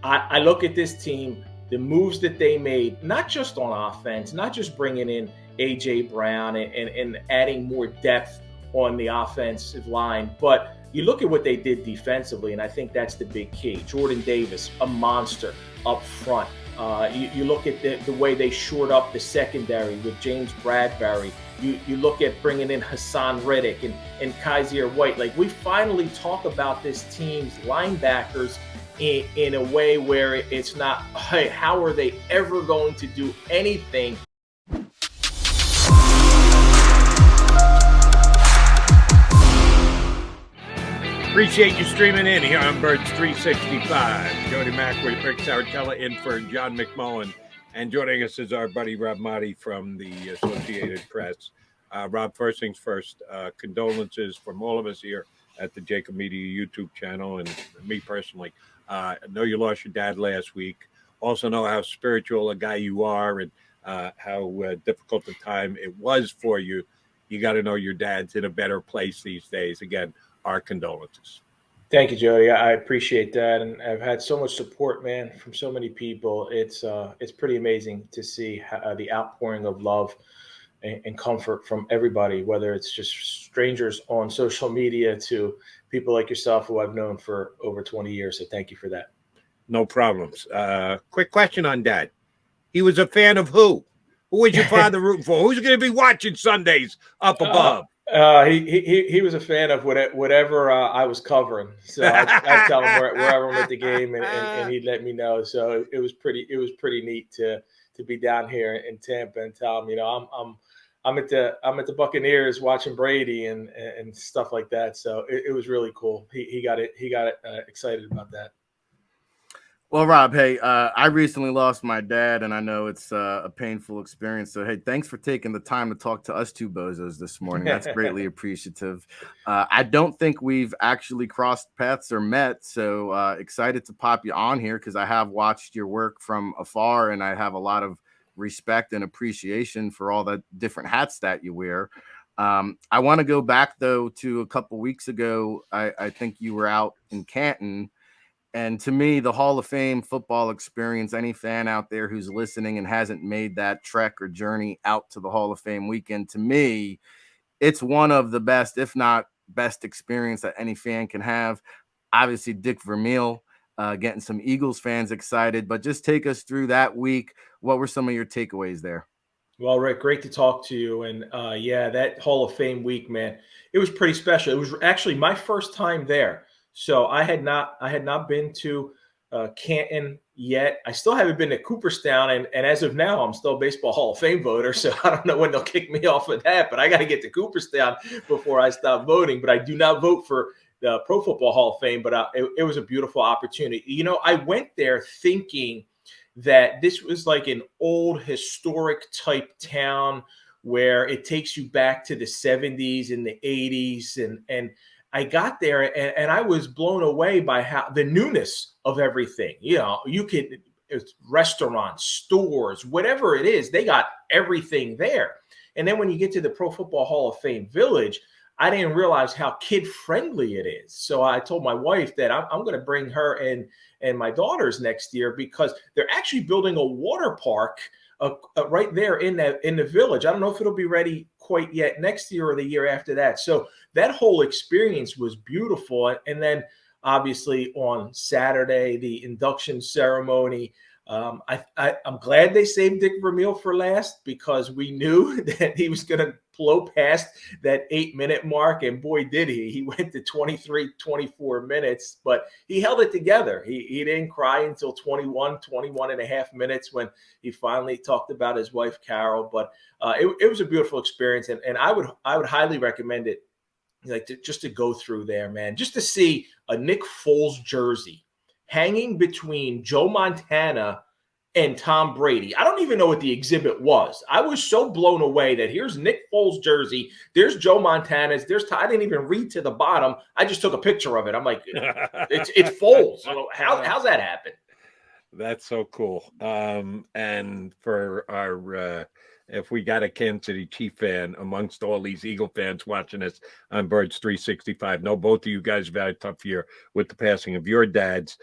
I look at this team, the moves that they made, not just on offense, not just bringing in A.J. Brown and adding more depth on the offensive line, but you look at what they did defensively, and I think that's the big key. Jordan Davis, a monster up front. You look at the way they shored up the secondary with James Bradbury. You look at bringing in Hassan Reddick and Kaiser White. Like, we finally talk about this team's linebackers in a way where it's not, hey, how are they ever going to do anything? Appreciate you streaming in here on Birds 365. Jody Mack with Ric Serritella in for John McMullen. And joining us is our buddy Rob Maaddi from the Associated Press. Rob, first things first, condolences from all of us here at the JAKIB Media YouTube channel and me personally. I know you lost your dad last week. Also know how spiritual a guy you are and how difficult a time it was for you. You got to know your dad's in a better place these days. Again, our condolences. Thank you, Jody. I appreciate that, and I've had so much support, man, from so many people. It's pretty amazing to see the outpouring of love and comfort from everybody, whether it's just strangers on social media to people like yourself who I've known for over 20 years. So thank you for that. No problems. Quick question on Dad. He was a fan of who? Who was your father rooting for? Who's going to be watching Sundays up above? He was a fan of whatever I was covering. So I tell him wherever I'm at the game, and he'd let me know. So it was pretty neat to be down here in Tampa and tell him, I'm at the Buccaneers watching Brady and stuff like that. So it was really cool. He got excited about that. Well, Rob, hey, I recently lost my dad, and I know it's a painful experience. So, hey, thanks for taking the time to talk to us two bozos this morning. That's greatly appreciative. I don't think we've actually crossed paths or met, so excited to pop you on here because I have watched your work from afar, and I have a lot of respect and appreciation for all the different hats that you wear. I want to go back, though, to a couple weeks ago. I think you were out in Canton. And to me, the Hall of Fame football experience, any fan out there who's listening and hasn't made that trek or journey out to the Hall of Fame weekend, to me, it's one of the best, if not best experience that any fan can have. Obviously, Dick Vermeil getting some Eagles fans excited, but just take us through that week. What were some of your takeaways there? Well, Rick, great to talk to you. And that Hall of Fame week, man, it was pretty special. It was actually my first time there. So I had not been to Canton yet. I still haven't been to Cooperstown, and as of now, I'm still a Baseball Hall of Fame voter. So I don't know when they'll kick me off of that, but I got to get to Cooperstown before I stop voting. But I do not vote for the Pro Football Hall of Fame. But it was a beautiful opportunity. I went there thinking that this was like an old historic type town where it takes you back to the 70s and the 80s, and I got there and I was blown away by how the newness of everything. It's restaurants, stores, whatever it is, they got everything there. And then when you get to the Pro Football Hall of Fame Village, I didn't realize how kid-friendly it is. So I told my wife that I'm going to bring her and my daughters next year because they're actually building a water park right there in the village. I don't know if it'll be ready quite yet next year or the year after that. So that whole experience was beautiful. And then obviously on Saturday, the induction ceremony. I'm glad they saved Dick Vermeil for last because we knew that he was going to blow past that 8-minute mark. And boy, did he. He went to 23, 24 minutes, but he held it together. He didn't cry until 21 and a half minutes when he finally talked about his wife, Carol. But it was a beautiful experience. And I would highly recommend it, just to go through there, man, just to see a Nick Foles jersey hanging between Joe Montana and Tom Brady. I don't even know what the exhibit was. I was so blown away that here's Nick Foles' jersey. There's Joe Montana's. I didn't even read to the bottom. I just took a picture of it. I'm like, it's Foles. How's that happen? That's so cool. And for our if we got a Kansas City Chief fan amongst all these Eagle fans watching us on Birds 365, know both of you guys have had a tough year with the passing of your dads.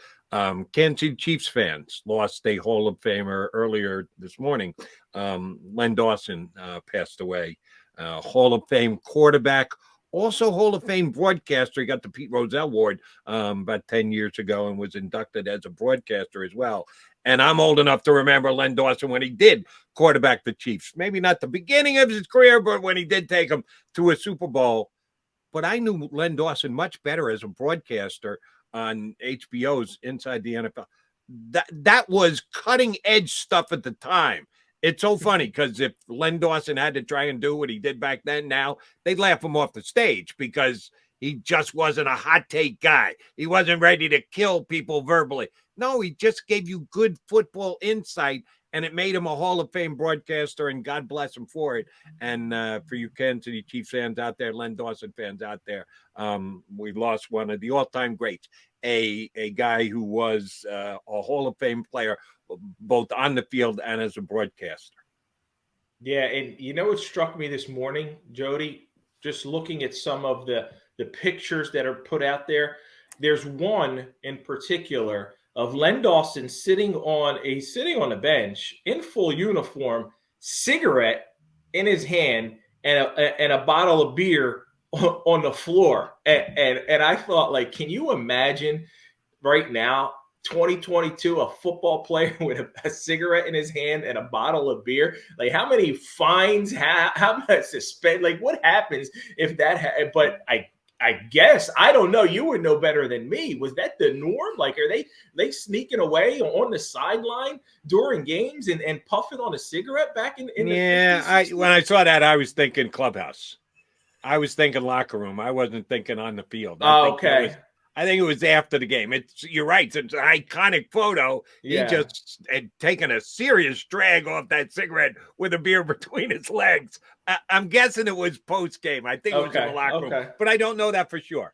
Kansas City Chiefs fans lost a Hall of Famer earlier this morning. Len Dawson passed away. Hall of Fame quarterback, also Hall of Fame broadcaster. He got the Pete Rozelle Award about 10 years ago and was inducted as a broadcaster as well. And I'm old enough to remember Len Dawson when he did quarterback the Chiefs. Maybe not the beginning of his career, but when he did take them to a Super Bowl. But I knew Len Dawson much better as a broadcaster on HBO's Inside the NFL. That was cutting edge stuff at the time. It's so funny because if Len Dawson had to try and do what he did back then, now they'd laugh him off the stage because he just wasn't a hot take guy. He wasn't ready to kill people verbally. No, he just gave you good football insight, and it made him a Hall of Fame broadcaster, and God bless him for it. And for you Kansas City Chiefs fans out there, Len Dawson fans out there, we lost one of the all-time greats, a guy who was a Hall of Fame player, both on the field and as a broadcaster. Yeah, and you know what struck me this morning, Jody? Just looking at some of the pictures that are put out there. There's one in particular of Len Dawson sitting on a bench in full uniform, cigarette in his hand, and a bottle of beer on the floor. And I thought, like, can you imagine right now, 2022, a football player with a cigarette in his hand and a bottle of beer? Like, how many fines, how much suspend? Like, what happens if that? But I guess, I don't know. You would know better than me. Was that the norm? Like, are they sneaking away on the sideline during games and puffing on a cigarette back in the 50s, when I saw that, I was thinking clubhouse. I was thinking locker room. I wasn't thinking on the field. Okay. I think it was after the game. You're right. It's an iconic photo. Yeah. He just had taken a serious drag off that cigarette with a beer between his legs. I'm guessing it was post game. I think it was in the locker room, but I don't know that for sure.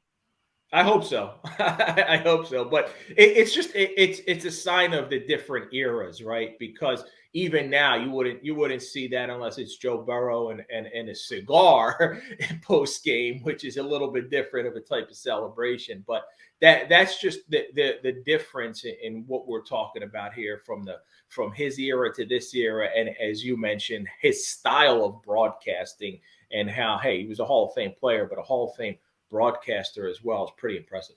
I hope so. I hope so. But it's just it's a sign of the different eras, right? Because even now you wouldn't see that unless it's Joe Burrow and a cigar post game, which is a little bit different of a type of celebration. But that's just the difference in what we're talking about here from his era to this era, and as you mentioned, his style of broadcasting and how, hey, he was a Hall of Fame player, but a Hall of Fame broadcaster as well. Is pretty impressive.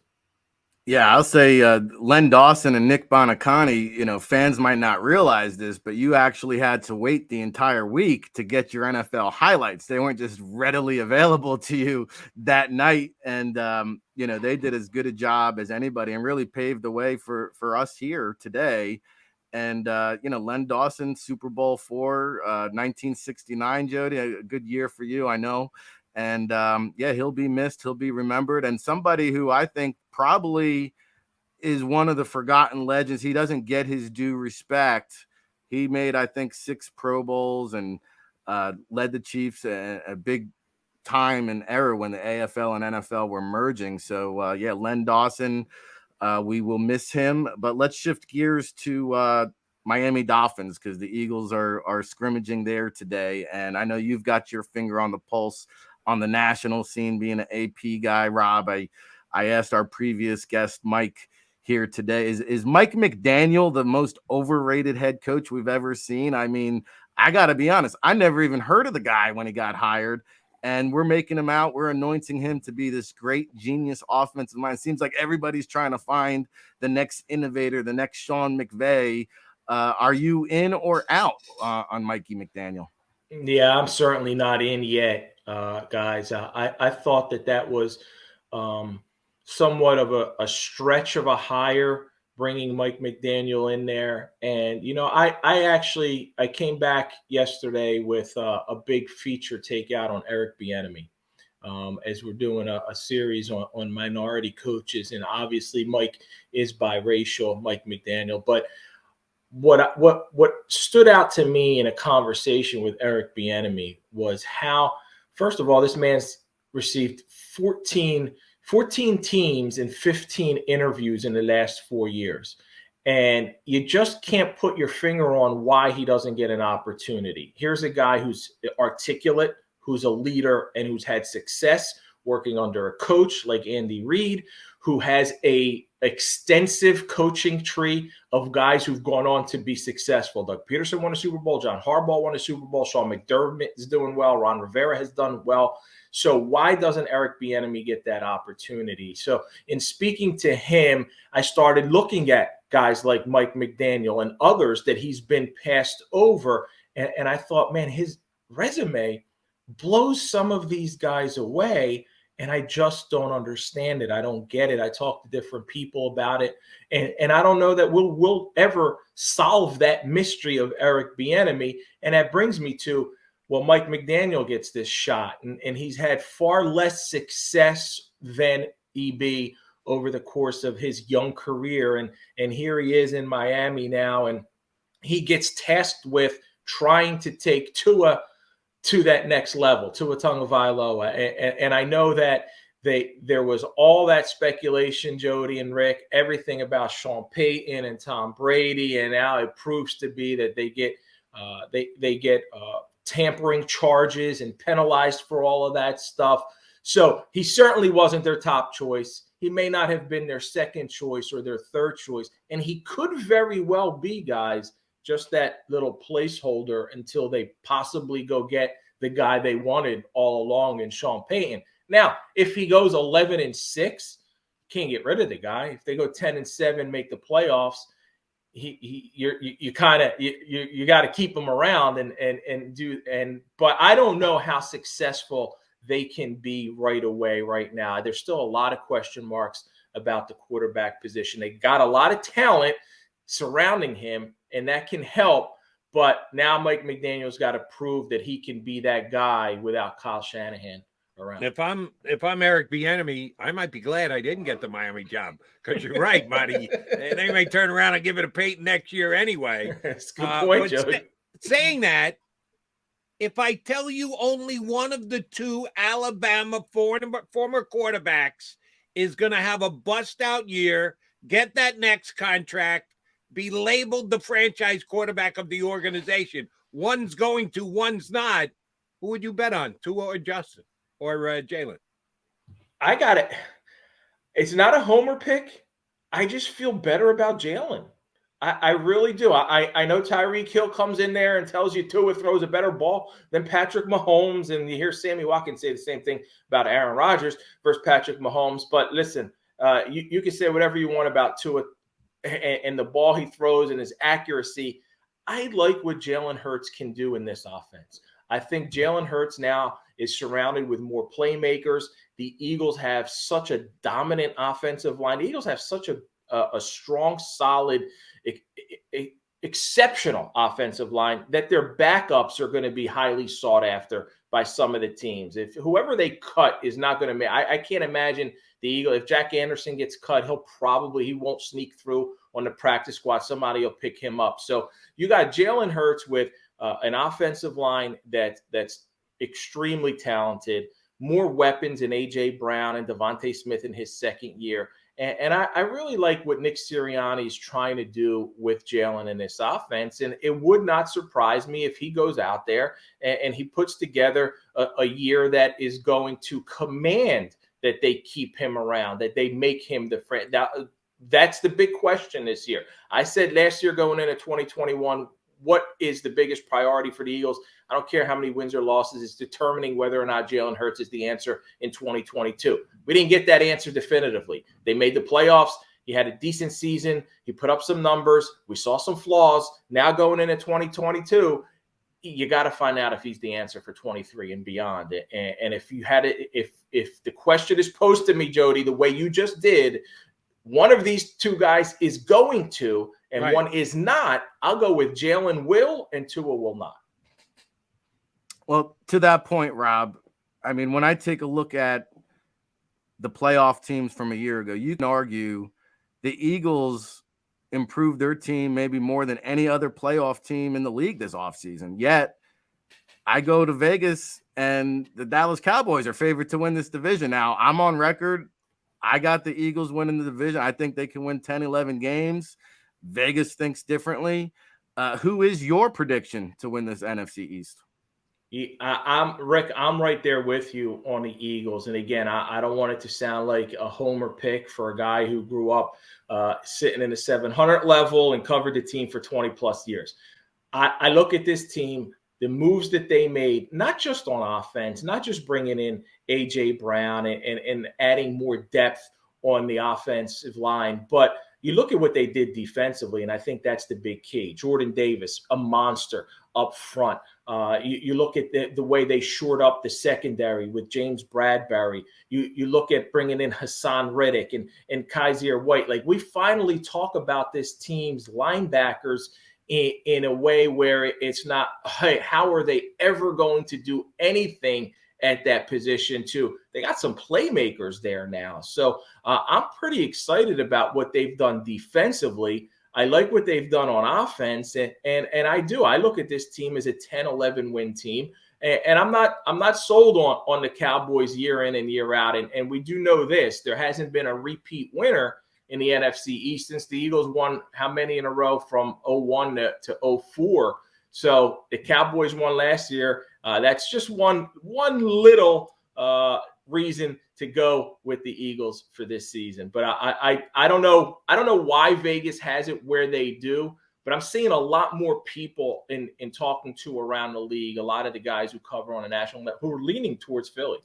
Yeah, I'll say Len Dawson and Nick Bonacani, fans might not realize this, but you actually had to wait the entire week to get your NFL highlights. They weren't just readily available to you that night. And, they did as good a job as anybody and really paved the way for us here today. And, Len Dawson, Super Bowl IV, 1969, Jody, a good year for you, I know. And he'll be missed. He'll be remembered. And somebody who I think probably is one of the forgotten legends. He doesn't get his due respect. He made, I think, 6 Pro Bowls and led the Chiefs a big time and era when the AFL and NFL were merging. So, Len Dawson, we will miss him. But let's shift gears to Miami Dolphins, because the Eagles are scrimmaging there today. And I know you've got your finger on the pulse on the national scene, being an AP guy. Rob, I asked our previous guest, Mike, here today, is Mike McDaniel the most overrated head coach we've ever seen? I mean, I got to be honest, I never even heard of the guy when he got hired, and we're making him out. We're anointing him to be this great genius offensive mind. It seems like everybody's trying to find the next innovator, the next Sean McVay. Are you in or out on Mikey McDaniel? Yeah, I'm certainly not in yet, guys. I thought that was somewhat of a stretch of a hire, bringing Mike McDaniel in there. And, I came back yesterday with a big feature takeout on Eric Bieniemy, as we're doing a series on minority coaches. And obviously Mike is biracial, Mike McDaniel. But what stood out to me in a conversation with Eric Bieniemy was how, first of all, this man's received 14 teams and 15 interviews in the last 4 years. And you just can't put your finger on why he doesn't get an opportunity. Here's a guy who's articulate, who's a leader, and who's had success working under a coach like Andy Reid, who has a extensive coaching tree of guys who've gone on to be successful. Doug Peterson won a Super Bowl. John Harbaugh won a Super Bowl. Sean McDermott is doing well. Ron Rivera has done well. So why doesn't Eric Bieniemy get that opportunity? So in speaking to him, I started looking at guys like Mike McDaniel and others that he's been passed over. And I thought, man, his resume blows some of these guys away. And I just don't understand it. I don't get it. I talk to different people about it. And I don't know that we'll ever solve that mystery of Eric Bieniemy. And that brings me to, well, Mike McDaniel gets this shot. And he's had far less success than EB over the course of his young career. And here he is in Miami now. And he gets tasked with trying to take Tua to that next level, Tua Tagovailoa. And I know that there was all that speculation, Jody and Rick, everything about Sean Payton and Tom Brady, and now it proves to be that they get tampering charges and penalized for all of that stuff. So he certainly wasn't their top choice. He may not have been their second choice or their third choice, and he could very well be, guys, just that little placeholder until they possibly go get the guy they wanted all along in Sean Payton. Now, if he goes 11-6, can't get rid of the guy. If they go 10-7, make the playoffs, you got to keep him around but I don't know how successful they can be right away right now. There's still a lot of question marks about the quarterback position. They got a lot of talent surrounding him, and that can help. But now Mike McDaniel's got to prove that he can be that guy without Kyle Shanahan around. If I'm Eric Bieniemy, I might be glad I didn't get the Miami job, because you're right, Maaddi. They may turn around and give it to Peyton next year anyway. That's a good point, Joey. Saying that, if I tell you only one of the two Alabama former quarterbacks is going to have a bust-out year, get that next contract, be labeled the franchise quarterback of the organization, one's going to, one's not, who would you bet on, Tua or Justin or Jalen? I got it. It's not a homer pick. I just feel better about Jalen. I really do. I know Tyreek Hill comes in there and tells you Tua throws a better ball than Patrick Mahomes, and you hear Sammy Watkins say the same thing about Aaron Rodgers versus Patrick Mahomes. But listen, you can say whatever you want about Tua and the ball he throws and his accuracy. I like what Jalen Hurts can do in this offense. I think Jalen Hurts now is surrounded with more playmakers. The Eagles have such a dominant offensive line. The Eagles have such a strong, solid, exceptional offensive line that their backups are going to be highly sought after by some of the teams. If whoever they cut is not going to make, I can't imagine the Eagles. If Jack Anderson gets cut, he won't sneak through on the practice squad. Somebody will pick him up. So you got Jalen Hurts with an offensive line that's extremely talented, more weapons in A.J. Brown and Devontae Smith in his second year. And I really like what Nick Sirianni is trying to do with Jalen in this offense. And it would not surprise me if he goes out there and he puts together a year that is going to command that they keep him around, that they make him the friend. Now, that's the big question this year. I said last year going into 2021, what is the biggest priority for the Eagles? I don't care how many wins or losses. It's determining whether or not Jalen Hurts is the answer in 2022. We didn't get that answer definitively. They made the playoffs. He had a decent season. He put up some numbers. We saw some flaws. Now going into 2022, you got to find out if he's the answer for 23 and beyond. And if you had it, if the question is posed to me, Jody, the way you just did, one of these two guys is going to, and right, one is not, I'll go with Jalen will and Tua will not. Well, to that point, Rob, I mean, when I take a look at the playoff teams from a year ago, you can argue the Eagles improved their team maybe more than any other playoff team in the league this offseason. Yet I go to Vegas and the Dallas Cowboys are favored to win this division. Now, I'm on record. I got the Eagles winning the division. I think they can win 10, 11 games. Vegas thinks differently. Who is your prediction to win this NFC East? I'm Rick. I'm right there with you on the Eagles. And again, I don't want it to sound like a homer pick for a guy who grew up sitting in the 700 level and covered the team for 20 plus years. I look at this team, the moves that they made, not just on offense, not just bringing in A.J. Brown and adding more depth on the offensive line, but you look at what they did defensively, and I think that's the big key. Jordan Davis, a monster up front. You look at the way they shored up the secondary with James Bradbury. You look at bringing in Hassan Reddick and Kaiser White. Like, we finally talk about this team's linebackers in a way where it's not, hey, how are they ever going to do anything at that position too? They got some playmakers there now. So I'm pretty excited about what they've done defensively. I like what they've done on offense. And I do. I look at this team as a 10-11 win team. And I'm not sold on the Cowboys year in and year out. And we do know this. There hasn't been a repeat winner in the NFC East since the Eagles won how many in a row from 01 to 04. So the Cowboys won last year. That's just one little reason to go with the Eagles for this season. But I don't know why Vegas has it where they do. But I'm seeing a lot more people in talking to around the league, a lot of the guys who cover on a national level, who are leaning towards Philly.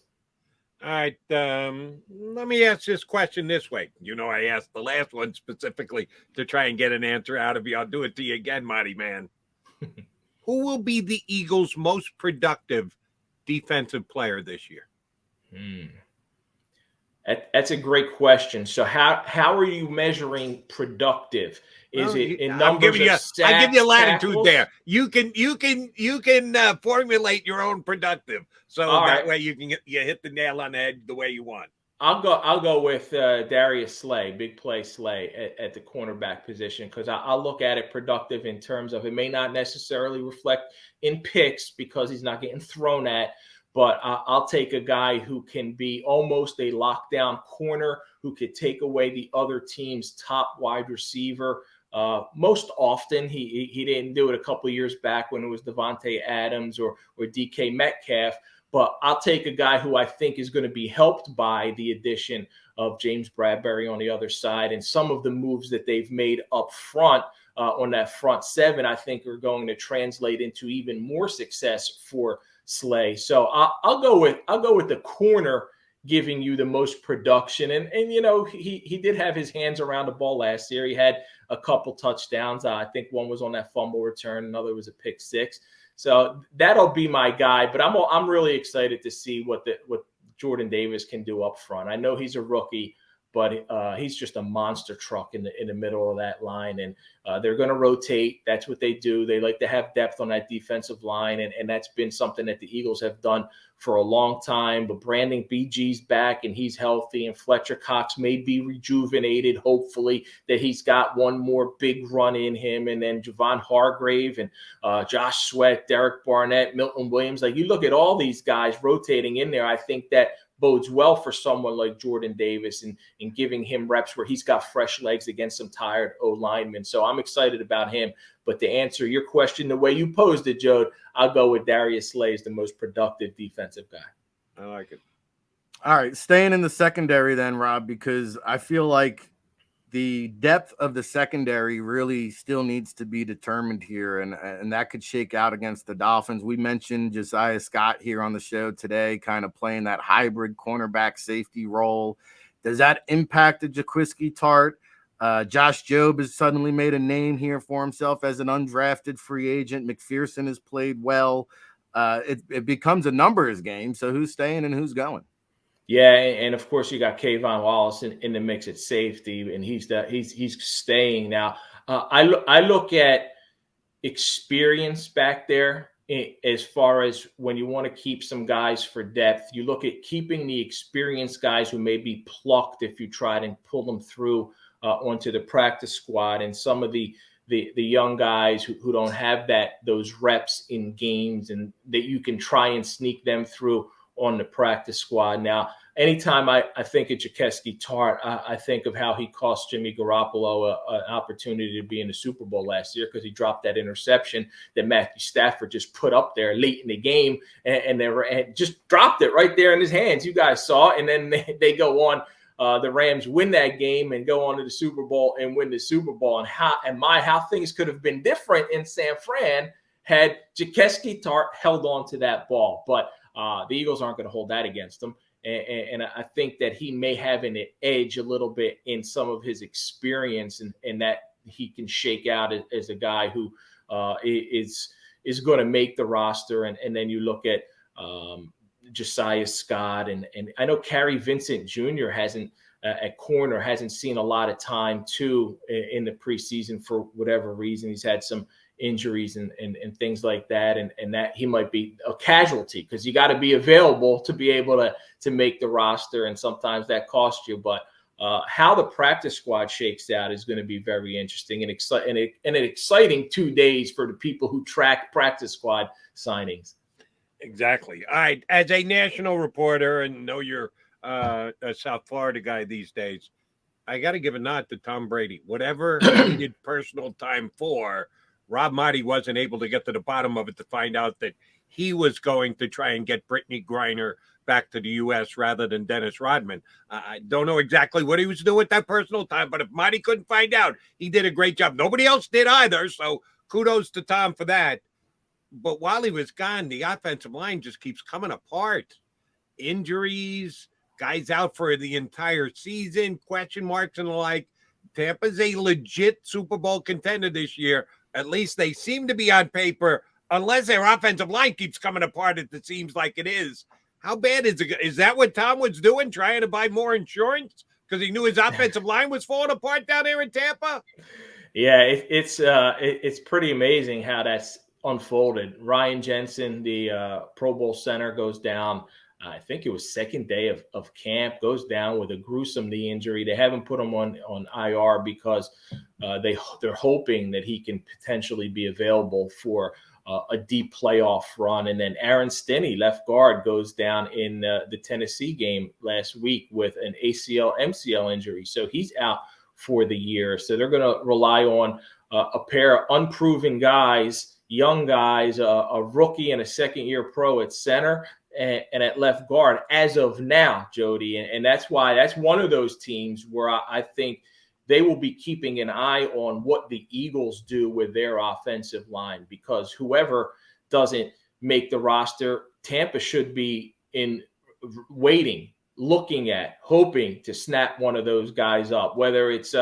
All right. Let me ask this question this way. I asked the last one specifically to try and get an answer out of you. I'll do it to you again, Maaddi, man. Who will be the Eagles' most productive defensive player this year? That's a great question. So how are you measuring productive? Is it in numbers of sacks, I give you latitude tackles? there. You can formulate your own productive, so All that right. way you hit the nail on the head the way you want. I'll go with Darius Slay, big play Slay at the cornerback position, because I'll look at it productive in terms of, it may not necessarily reflect in picks because he's not getting thrown at, but I'll take a guy who can be almost a lockdown corner, who could take away the other team's top wide receiver. Most often, he didn't do it a couple of years back when it was Devontae Adams or DK Metcalf. But I'll take a guy who I think is going to be helped by the addition of James Bradbury on the other side, and some of the moves that they've made up front on that front seven, I think are going to translate into even more success for Slay. So I'll go with the corner giving you the most production. And he did have his hands around the ball last year. He had a couple touchdowns. I think one was on that fumble return, another was a pick six. So that'll be my guy, but I'm really excited to see what Jordan Davis can do up front. I know he's a rookie, but he's just a monster truck in the middle of that line, and they're going to rotate. That's what they do. They like to have depth on that defensive line, and that's been something that the Eagles have done for a long time. But Brandon BG's back, and he's healthy, and Fletcher Cox may be rejuvenated, hopefully, that he's got one more big run in him. And then Javon Hargrave and Josh Sweat, Derek Barnett, Milton Williams. Like, you look at all these guys rotating in there, I think that bodes well for someone like Jordan Davis and giving him reps where he's got fresh legs against some tired O-linemen. So I'm excited about him. But to answer your question the way you posed it, Jode, I'll go with Darius Slay as the most productive defensive guy. I like it. All right, staying in the secondary then, Rob, because I feel like the depth of the secondary really still needs to be determined here, and that could shake out against the Dolphins. We mentioned Josiah Scott here on the show today, kind of playing that hybrid cornerback safety role. Does that impact the Jaquiski Tart? Josh Jobe has suddenly made a name here for himself as an undrafted free agent. McPherson has played well. It becomes a numbers game, so who's staying and who's going? Yeah, and of course you got Kayvon Wallace in the mix at safety, and he's staying now. I look at experience back there as far as when you want to keep some guys for depth. You look at keeping the experienced guys who may be plucked if you tried and pull them through onto the practice squad, and some of the young guys who don't have those reps in games, and that you can try and sneak them through on the practice squad. Now, anytime I think of JAKIB Sports, I think of how he cost Jimmy Garoppolo an opportunity to be in the Super Bowl last year because he dropped that interception that Matthew Stafford just put up there late in the game, and just dropped it right there in his hands. You guys saw it, and then they go on. The Rams win that game and go on to the Super Bowl and win the Super Bowl. And how things could have been different in San Fran had JAKIB Sports held on to that ball. But the Eagles aren't going to hold that against them. And I think that he may have an edge a little bit in some of his experience, and that he can shake out as a guy who is going to make the roster. And then you look at Josiah Scott, and I know Kerry Vincent Jr. hasn't at corner hasn't seen a lot of time too in the preseason for whatever reason. He's had some injuries and things like that, and that he might be a casualty because you got to be available to be able to make the roster, and sometimes that costs you. But how the practice squad shakes out is going to be very interesting and an exciting 2 days for the people who track practice squad signings. Exactly. All right. As a national reporter, and know you're a South Florida guy these days, I got to give a nod to Tom Brady. Whatever he needed personal time for, Rob Maaddi wasn't able to get to the bottom of it to find out that he was going to try and get Brittany Griner back to the U.S. rather than Dennis Rodman. I don't know exactly what he was doing with that personal time, but if Maaddi couldn't find out, he did a great job. Nobody else did either, so kudos to Tom for that. But while he was gone, the offensive line just keeps coming apart. Injuries, guys out for the entire season, question marks and the like. Tampa's a legit Super Bowl contender this year. At least they seem to be on paper, unless their offensive line keeps coming apart, it seems like it is. How bad is it? Is that what Tom was doing, trying to buy more insurance because he knew his offensive line was falling apart down there in Tampa? Yeah, it's pretty amazing how that's unfolded. Ryan Jensen, the Pro Bowl center, goes down. I think it was second day of camp, goes down with a gruesome knee injury. They haven't put him on IR because they're hoping that he can potentially be available for a deep playoff run. And then Aaron Stinney, left guard, goes down in the Tennessee game last week with an ACL, MCL injury. So he's out for the year. So they're going to rely on a pair of unproven guys, young guys, a rookie and a second-year pro at center and at left guard as of now, Jody. And that's why that's one of those teams where I think they will be keeping an eye on what the Eagles do with their offensive line, because whoever doesn't make the roster, Tampa should be in waiting, looking at, hoping to snap one of those guys up. Whether it's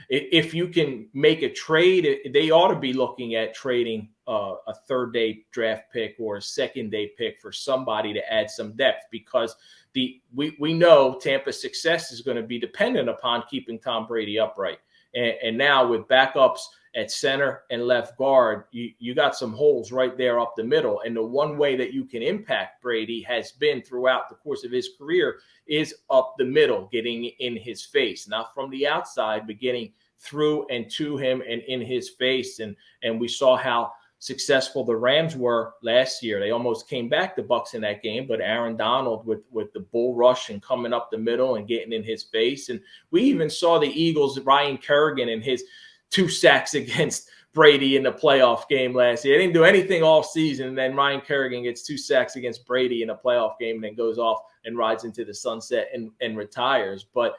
if you can make a trade, they ought to be looking at trading a third-day draft pick or a second-day pick for somebody to add some depth, because we know Tampa's success is going to be dependent upon keeping Tom Brady upright. And now with backups at center and left guard, you got some holes right there up the middle. And the one way that you can impact Brady has been throughout the course of his career is up the middle, getting in his face, not from the outside, but getting through and to him and in his face. And we saw how successful the Rams were last year. They almost came back the Bucs in that game, but Aaron Donald with the bull rush and coming up the middle and getting in his face. And we even saw the Eagles, Ryan Kerrigan and his 2 sacks against Brady in the playoff game last year. They didn't do anything all season, and then Ryan Kerrigan gets 2 sacks against Brady in a playoff game and then goes off and rides into the sunset and retires. But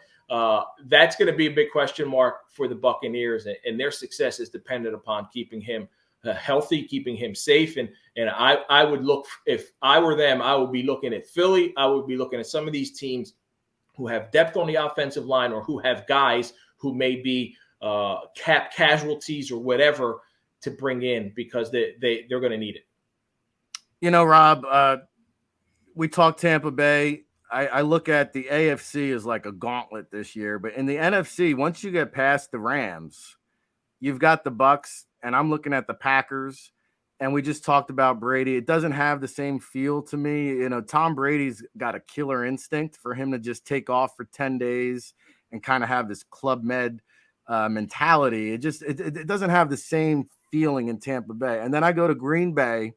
that's going to be a big question mark for the Buccaneers, and their success is dependent upon keeping him healthy, keeping him safe. And I would look, if I were them, I would be looking at Philly. I would be looking at some of these teams who have depth on the offensive line or who have guys who may be cap casualties or whatever to bring in, because they're going to need it. You know, Rob, we talked Tampa Bay. I look at the AFC as like a gauntlet this year, but in the NFC, once you get past the Rams, you've got the Bucs, and I'm looking at the Packers, and we just talked about Brady. It doesn't have the same feel to me. You know, Tom Brady's got a killer instinct for him to just take off for 10 days and kind of have this Club Med mentality. It doesn't have the same feeling in Tampa Bay. And then I go to Green Bay,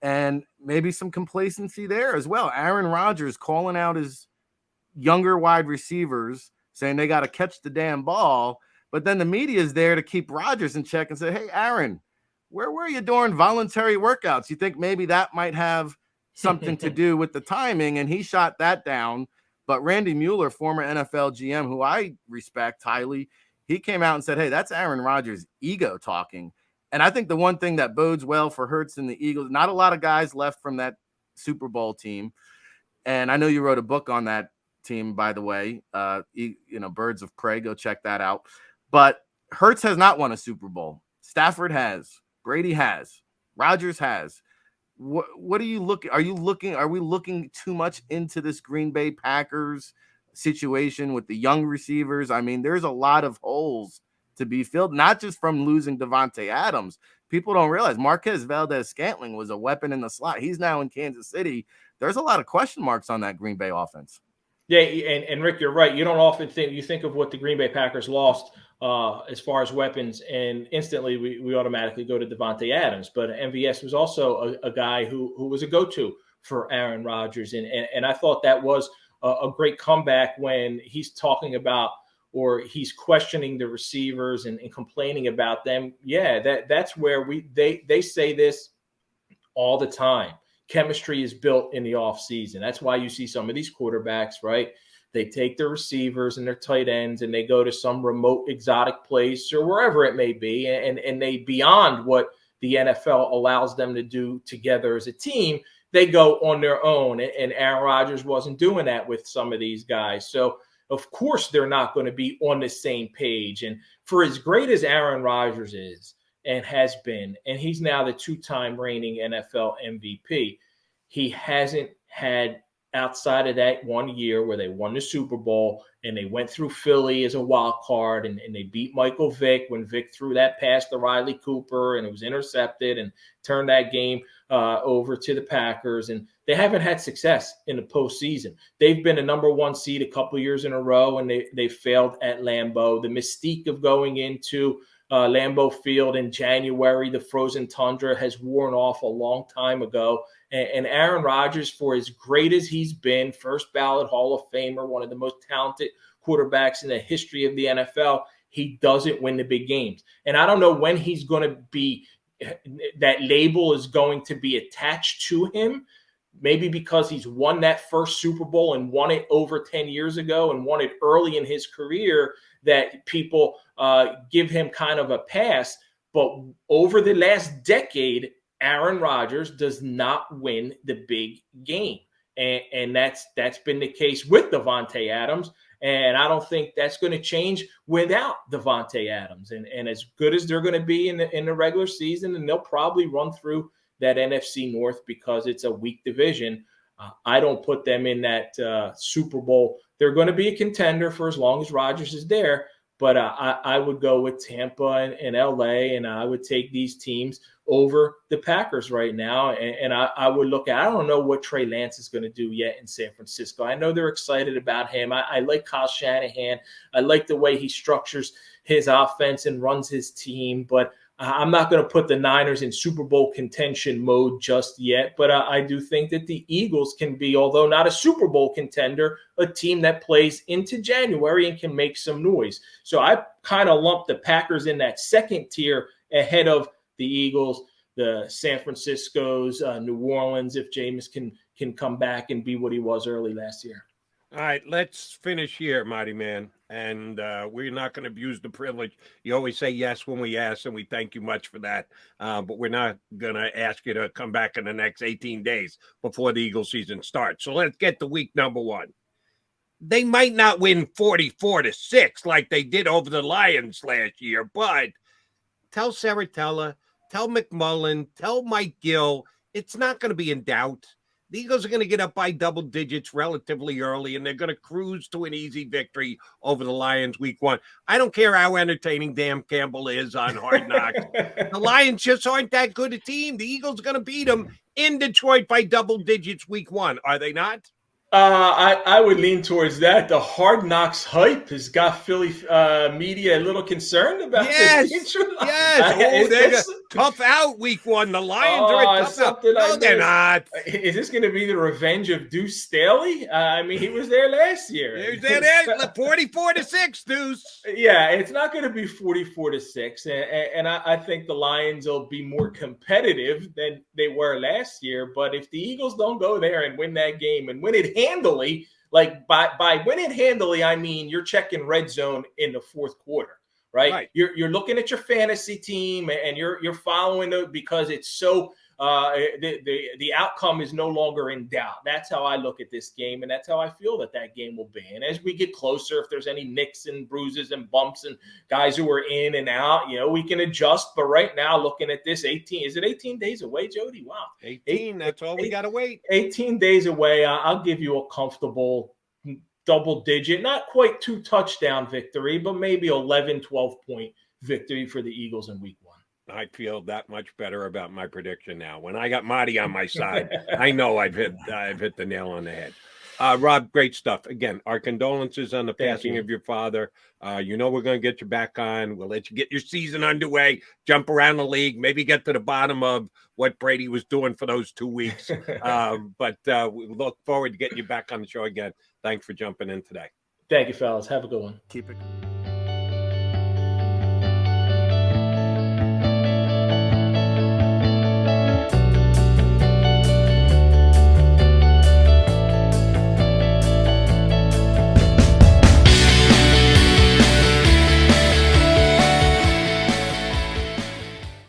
and maybe some complacency there as well. Aaron Rodgers calling out his younger wide receivers saying they got to catch the damn ball. But then the media is there to keep Rodgers in check and say, hey, Aaron, where were you doing voluntary workouts? You think maybe that might have something to do with the timing? And he shot that down. But Randy Mueller, former NFL GM, who I respect highly, he came out and said, hey, that's Aaron Rodgers' ego talking. And I think the one thing that bodes well for Hurts and the Eagles, not a lot of guys left from that Super Bowl team. And I know you wrote a book on that team, by the way, Birds of Prey, go check that out. But Hurts has not won a Super Bowl. Stafford has. Brady has. Rodgers has. What are you looking? Are we looking too much into this Green Bay Packers situation with the young receivers? I mean, there's a lot of holes to be filled, not just from losing Devontae Adams. People don't realize Marquez Valdez-Scantling was a weapon in the slot. He's now in Kansas City. There's a lot of question marks on that Green Bay offense. Yeah, and Rick, you're right. You don't often think of what the Green Bay Packers lost as far as weapons, and instantly we automatically go to Devontae Adams. But MVS was also a guy who was a go-to for Aaron Rodgers, and I thought that was a great comeback when he's talking about, or he's questioning the receivers and complaining about them. Yeah, that's where they say this all the time. Chemistry is built in the offseason. That's why you see some of these quarterbacks, right? They take their receivers and their tight ends and they go to some remote exotic place or wherever it may be, and they, beyond what the NFL allows them to do together as a team, they go on their own. And Aaron Rodgers wasn't doing that with some of these guys. So, of course, they're not going to be on the same page. And for as great as Aaron Rodgers is, and has been, and he's now the two-time reigning NFL MVP, he hasn't had, outside of that 1 year where they won the Super Bowl and they went through Philly as a wild card and they beat Michael Vick when Vick threw that pass to Riley Cooper and it was intercepted and turned that game over to the Packers. And they haven't had success in the postseason. They've been a number one seed a couple years in a row and they failed at Lambeau. The mystique of going into Lambeau Field in January, the frozen tundra, has worn off a long time ago. And Aaron Rodgers, for as great as he's been, first ballot Hall of Famer, one of the most talented quarterbacks in the history of the NFL, he doesn't win the big games. And I don't know when he's going to be, that label is going to be attached to him. Maybe because he's won that first Super Bowl and won it over 10 years ago and won it early in his career, that people give him kind of a pass. But over the last decade, Aaron Rodgers does not win the big game. And that's been the case with Devontae Adams. And I don't think that's going to change without Devontae Adams. And as good as they're going to be in the regular season, and they'll probably run through that NFC North because it's a weak division, I don't put them in that Super Bowl. They're going to be a contender for as long as Rodgers is there. But I would go with Tampa and LA, and I would take these teams over the Packers right now. And I would look at, I don't know what Trey Lance is going to do yet in San Francisco. I know they're excited about him. I like Kyle Shanahan. I like the way he structures his offense and runs his team. But I'm not going to put the Niners in Super Bowl contention mode just yet, but I do think that the Eagles can be, although not a Super Bowl contender, a team that plays into January and can make some noise. So I kind of lump the Packers in that second tier ahead of the Eagles, the San Francisco's, New Orleans, if Jameis can come back and be what he was early last year. All right, let's finish here, Maaddi man. And we're not going to abuse the privilege. You always say yes when we ask, and we thank you much for that. But we're not going to ask you to come back in the next 18 days before the Eagle season starts. So let's get to week number one. They might not win 44-6 like they did over the Lions last year, but tell Serritella, tell McMullen, tell Mike Gill, it's not going to be in doubt. The Eagles are going to get up by double digits relatively early, and they're going to cruise to an easy victory over the Lions week one. I don't care how entertaining Dan Campbell is on Hard Knocks. The Lions just aren't that good a team. The Eagles are going to beat them in Detroit by double digits week one. Are they not? I would lean towards that. The Hard Knocks hype has got Philly media a little concerned about this. Yes. Oh, tough out week 1. The Lions are a tough out. No, they're not. Is this going to be the revenge of Deuce Staley? I mean, he was there last year. He was there 44-6, Deuce. Yeah, it's not going to be 44-6. And I think the Lions will be more competitive than they were last year. But if the Eagles don't go there and win that game and win it handily, like by win it handily, I mean you're checking red zone in the fourth quarter, right? You're looking at your fantasy team and you're following it because it's so the outcome is no longer in doubt. That's how I look at this game, and that's how I feel that game will be. And as we get closer, if there's any nicks and bruises and bumps and guys who are in and out, we can adjust. But right now, looking at this, 18 days away, Jody? Wow. 18, that's all we got to wait. 18 days away. I'll give you a comfortable double-digit, not quite 2 touchdown victory, but maybe 11, 12-point victory for the Eagles in week 1. I feel that much better about my prediction now. When I got Maaddi on my side, I know I've hit the nail on the head. Rob, great stuff. Again, our condolences on the passing of your father. We're going to get you back on. We'll let you get your season underway, jump around the league, maybe get to the bottom of what Brady was doing for those 2 weeks. But we look forward to getting you back on the show again. Thanks for jumping in today. Thank you, fellas. Have a good one. Keep it.